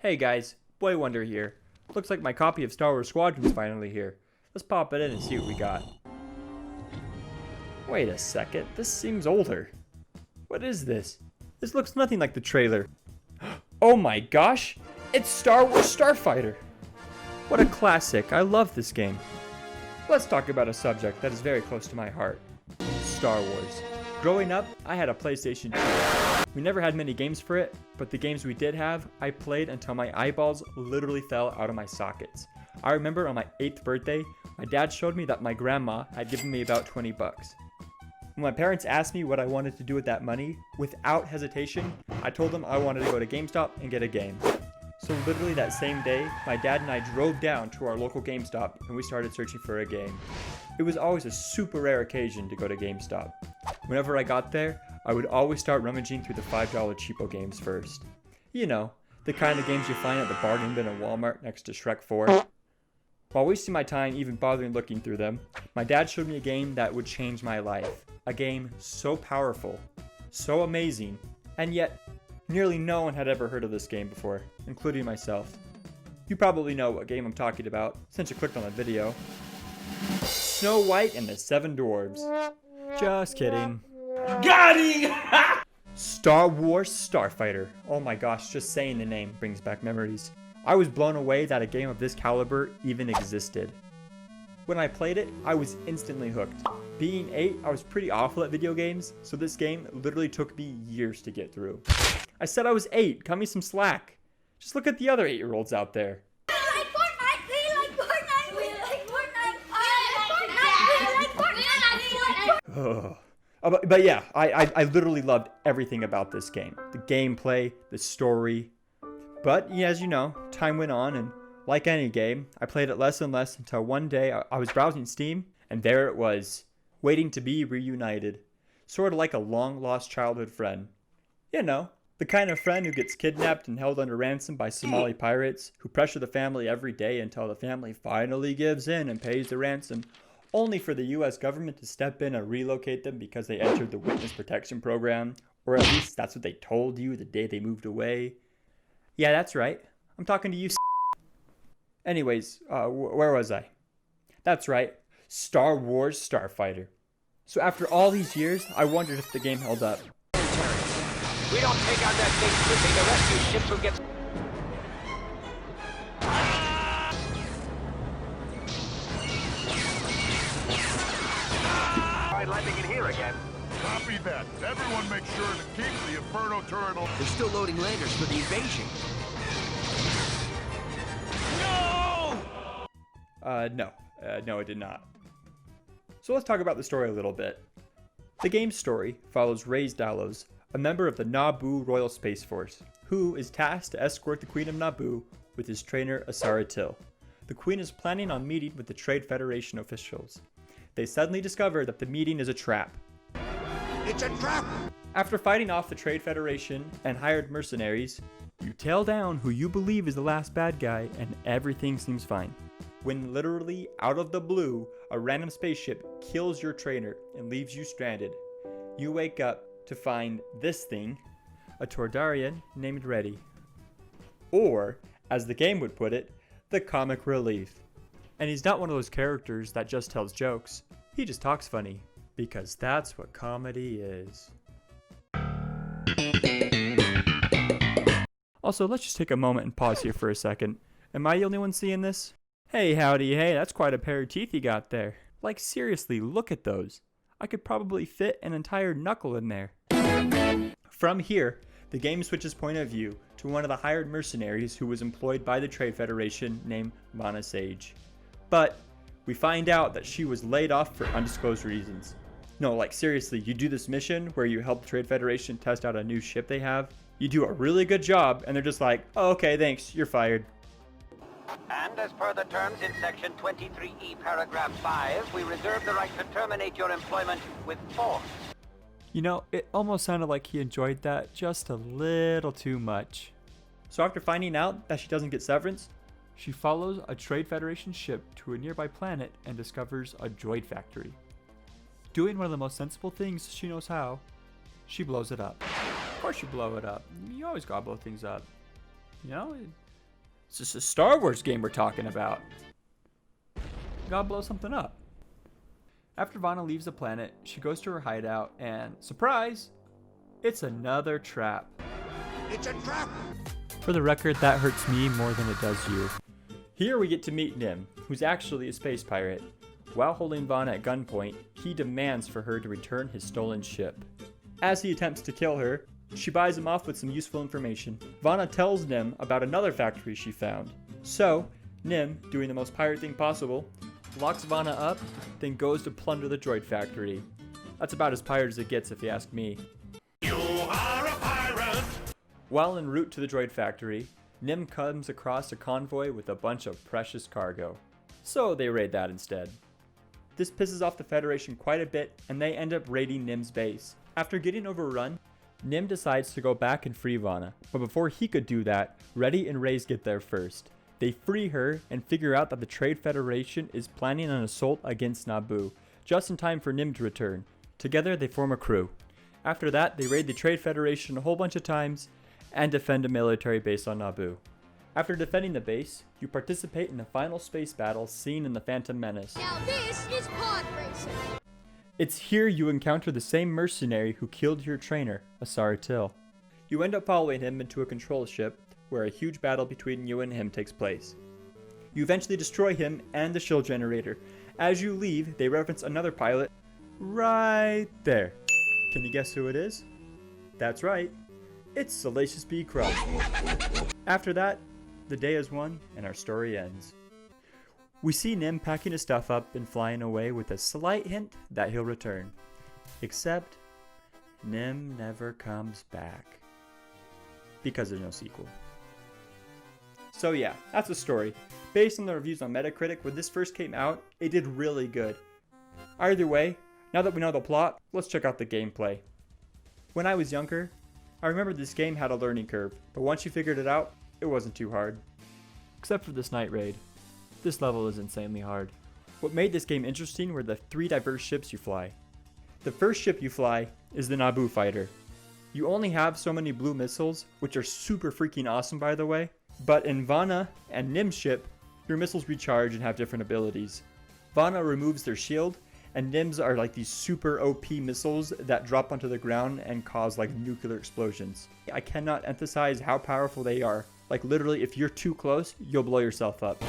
Hey guys, Boy Wonder here. Looks like my copy of Star Wars Squadrons is finally here. Let's pop it in and see what we got. Wait a second, this seems older. What is this? This looks nothing like the trailer. Oh my gosh, it's Star Wars StarFighter. What a classic, I love this game. Let's talk about a subject that is very close to my heart. Star Wars. Growing up, I had a PlayStation 2. We never had many games for it, but the games we did have, I played until my eyeballs literally fell out of my sockets. I remember on my 8th birthday, my dad showed me that my grandma had given me about 20 bucks. When my parents asked me what I wanted to do with that money, without hesitation, I told them I wanted to go to GameStop and get a game. So literally that same day, my dad and I drove down to our local GameStop and we started searching for a game. It was always a super rare occasion to go to GameStop. Whenever I got there, I would always start rummaging through the $5 cheapo games first. You know, the kind of games you find at the bargain bin at Walmart next to Shrek 4. While wasting my time even bothering looking through them, my dad showed me a game that would change my life. A game so powerful, so amazing, and yet nearly no one had ever heard of this game before, including myself. You probably know what game I'm talking about, since you clicked on the video. Snow White and the Seven Dwarves. Just kidding. Got him! Star Wars StarFighter. Oh my gosh, just saying the name brings back memories. I was blown away that a game of this caliber even existed. When I played it, I was instantly hooked. Being 8, I was pretty awful at video games, so this game literally took me years to get through. I said I was 8, cut me some slack. Just look at the other 8-year-olds out there. But yeah, I literally loved everything about this game. The gameplay, the story. But as you know, time went on, and like any game, I played it less and less until one day I was browsing Steam, and there it was, waiting to be reunited. Sort of like a long-lost childhood friend. You know, the kind of friend who gets kidnapped and held under ransom by Somali pirates, who pressure the family every day until the family finally gives in and pays the ransom, only for the US government to step in and relocate them because they entered the witness protection program, or at least that's what they told you the day they moved away. Yeah, that's right. I'm talking to you. Anyways, where was I? That's right, Star Wars StarFighter. So after all these years, I wondered if the game held up. We don't take out that big pussy, the rescue ships will get... landing in here again. Copy that. Everyone make sure to keep the Inferno turret. They're still loading landers for the invasion. No, it did not. So let's talk about the story a little bit. The game's story follows Reyes Dalos, a member of the Naboo Royal Space Force, who is tasked to escort the Queen of Naboo with his trainer Asara Till. The Queen is planning on meeting with the Trade Federation officials. They suddenly discover that the meeting is a trap. It's a trap! After fighting off the Trade Federation and hired mercenaries, you tail down who you believe is the last bad guy and everything seems fine. When literally out of the blue, a random spaceship kills your trainer and leaves you stranded. You wake up to find this thing, a Toydarian named Reddy. Or, as the game would put it, the comic relief. And he's not one of those characters that just tells jokes. He just talks funny, because that's what comedy is. Also, let's just take a moment and pause here for a second. Am I the only one seeing this? Hey, howdy, hey, that's quite a pair of teeth you got there. Like, seriously, look at those. I could probably fit an entire knuckle in there. From here, the game switches point of view to one of the hired mercenaries who was employed by the Trade Federation named Mana Sage. But we find out that she was laid off for undisclosed reasons. No, like seriously, you do this mission where you help the Trade Federation test out a new ship they have. You do a really good job and they're just like, oh, okay, thanks, you're fired. And as per the terms in section 23E paragraph 5, we reserve the right to terminate your employment with force. You know, it almost sounded like he enjoyed that just a little too much. So after finding out that she doesn't get severance, she follows a Trade Federation ship to a nearby planet and discovers a droid factory. Doing one of the most sensible things she knows how, she blows it up. Of course you blow it up. You always gotta blow things up. You know, It's just a Star Wars game we're talking about. Gotta blow something up. After Vanna leaves the planet, she goes to her hideout and, surprise, it's another trap. It's a trap! For the record, that hurts me more than it does you. Here we get to meet Nim, who's actually a space pirate. While holding Vanna at gunpoint, he demands for her to return his stolen ship. As he attempts to kill her, she buys him off with some useful information. Vanna tells Nim about another factory she found. So, Nim, doing the most pirate thing possible, locks Vanna up, then goes to plunder the droid factory. That's about as pirate as it gets if you ask me. You are a pirate! While en route to the droid factory, Nim comes across a convoy with a bunch of precious cargo. So they raid that instead. This pisses off the Federation quite a bit, and they end up raiding Nim's base. After getting overrun, Nim decides to go back and free Vanna, but before he could do that, Reddy and Reyes get there first. They free her and figure out that the Trade Federation is planning an assault against Naboo, just in time for Nim to return. Together they form a crew. After that, they raid the Trade Federation a whole bunch of times and defend a military base on Naboo. After defending the base, you participate in the final space battle seen in The Phantom Menace. Now this is pod racing. It's here you encounter the same mercenary who killed your trainer, Asari Till. You end up following him into a control ship, where a huge battle between you and him takes place. You eventually destroy him and the shield generator. As you leave, they reference another pilot right there. Can you guess who it is? That's right, it's Salacious B. Crumb. After that, the day is won and our story ends. We see Nim packing his stuff up and flying away with a slight hint that he'll return. Except, Nim never comes back. Because there's no sequel. So yeah, that's the story. Based on the reviews on Metacritic, when this first came out, it did really good. Either way, now that we know the plot, let's check out the gameplay. When I was younger, I remember this game had a learning curve, but once you figured it out, it wasn't too hard. Except for this night raid. This level is insanely hard. What made this game interesting were the 3 diverse ships you fly. The first ship you fly is the Naboo fighter. You only have so many blue missiles, which are super freaking awesome by the way, but in Vanna and Nim's ship, your missiles recharge and have different abilities. Vanna removes their shield, and Nim's are like these super OP missiles that drop onto the ground and cause like nuclear explosions. I cannot emphasize how powerful they are. Like literally, if you're too close, you'll blow yourself up.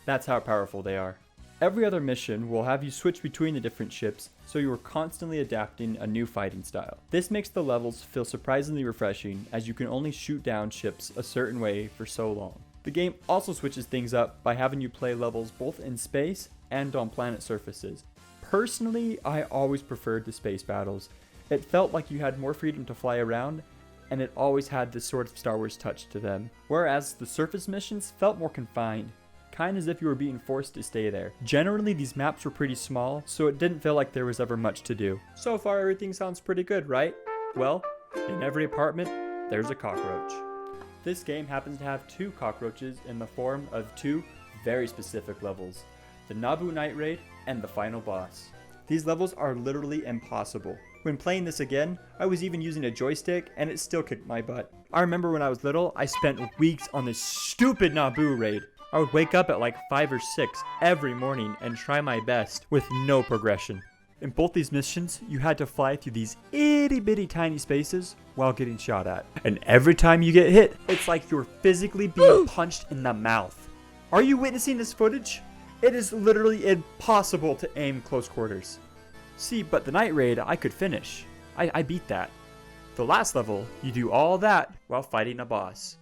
That's how powerful they are. Every other mission will have you switch between the different ships, so you are constantly adapting a new fighting style. This makes the levels feel surprisingly refreshing, as you can only shoot down ships a certain way for so long. The game also switches things up by having you play levels both in space and on planet surfaces. Personally, I always preferred the space battles. It felt like you had more freedom to fly around, and it always had this sort of Star Wars touch to them. Whereas the surface missions felt more confined, kind as if you were being forced to stay there. Generally, these maps were pretty small, so it didn't feel like there was ever much to do. So far, everything sounds pretty good, right? Well, in every apartment, there's a cockroach. This game happens to have 2 cockroaches in the form of 2 very specific levels: the Naboo Night Raid and the final boss. These levels are literally impossible. When playing this again, I was even using a joystick and it still kicked my butt. I remember when I was little, I spent weeks on this stupid Naboo raid. I would wake up at like 5 or 6 every morning and try my best with no progression. In both these missions, you had to fly through these itty bitty tiny spaces while getting shot at. And every time you get hit, it's like you're physically being punched in the mouth. Are you witnessing this footage? It is literally impossible to aim close quarters. See, but the night raid I could finish. I beat that. The last level, you do all that while fighting a boss.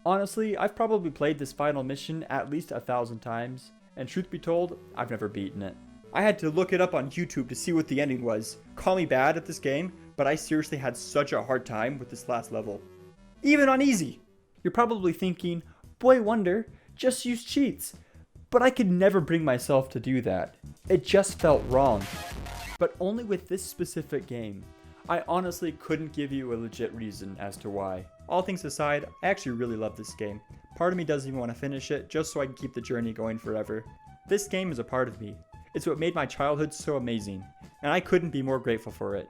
Honestly, I've probably played this final mission at least 1,000 times, and truth be told, I've never beaten it. I had to look it up on YouTube to see what the ending was. Call me bad at this game, but I seriously had such a hard time with this last level. Even on easy! You're probably thinking, boy wonder, just use cheats. But I could never bring myself to do that. It just felt wrong. But only with this specific game. I honestly couldn't give you a legit reason as to why. All things aside, I actually really love this game. Part of me doesn't even want to finish it just so I can keep the journey going forever. This game is a part of me. It's what made my childhood so amazing, and I couldn't be more grateful for it.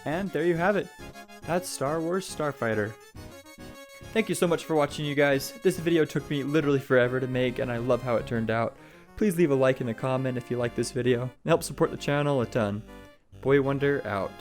And there you have it. That's Star Wars StarFighter. Thank you so much for watching, you guys. This video took me literally forever to make, and I love how it turned out. Please leave a like and a comment if you like this video. It helps support the channel a ton. Boy Wonder out.